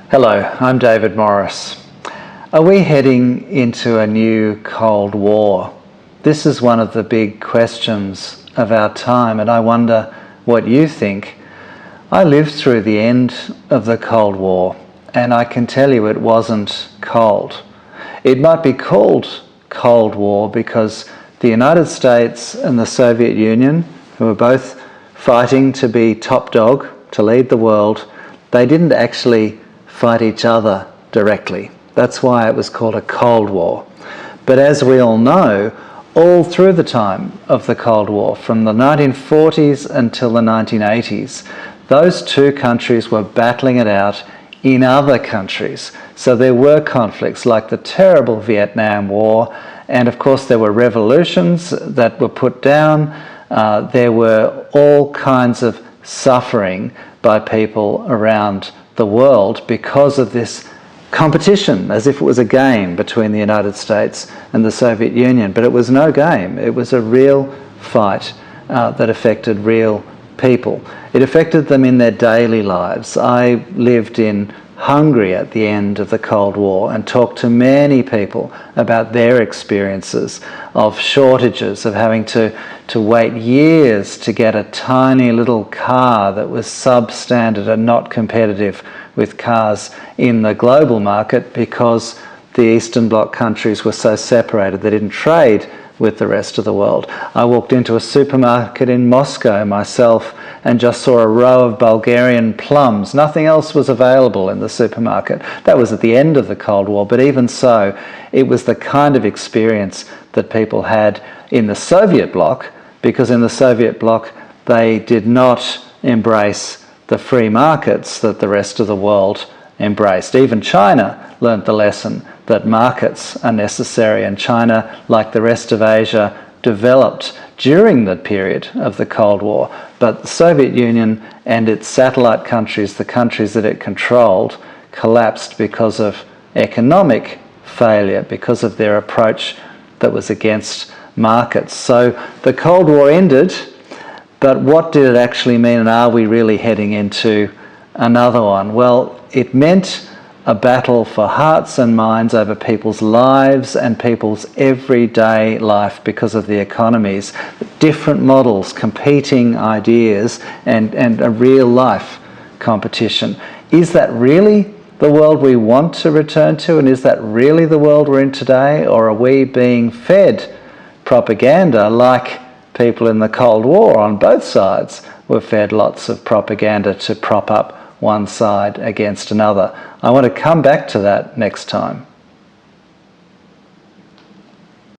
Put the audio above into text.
Hello, I'm David Morris. Are we heading into a new Cold War? This is one of the big questions of our time, and I wonder what you think. I lived through the end of the Cold War, and I can tell you it wasn't cold. It might be called Cold War because the United States and the Soviet Union, who were both fighting to be top dog, to lead the world, they didn't actually fight each other directly. That's why it was called a Cold War. But as we all know, all through the time of the Cold War, from the 1940s until the 1980s, those two countries were battling it out in other countries. So there were conflicts like the terrible Vietnam War, and of course there were revolutions that were put down. There were all kinds of suffering by people around the world because of this competition, as if it was a game between the United States and the Soviet Union. But it was no game. It was a real fight that affected real people. It affected them in their daily lives. I lived in Hungary at the end of the Cold War and talked to many people about their experiences of shortages, of having to wait years to get a tiny little car that was substandard and not competitive with cars in the global market because the Eastern Bloc countries were so separated they didn't trade with the rest of the world. I walked into a supermarket in Moscow myself and just saw a row of Bulgarian plums. Nothing else was available in the supermarket. That was at the end of the Cold War, but even so, it was the kind of experience that people had in the Soviet bloc, because in the Soviet bloc they did not embrace the free markets that the rest of the world embraced. Even China learnt the lesson that markets are necessary, and China, like the rest of Asia, developed during the period of the Cold War. But the Soviet Union and its satellite countries, the countries that it controlled, collapsed because of economic failure, because of their approach that was against markets. So the Cold War ended, but what did it actually mean, and are we really heading into another one? Well, it meant a battle for hearts and minds over people's lives and people's everyday life because of the economies, different models, competing ideas, and a real life competition. Is that really the world we want to return to, and is that really the world we're in today, or are we being fed propaganda like people in the Cold War on both sides were fed lots of propaganda to prop up one side against another? I want to come back to that next time.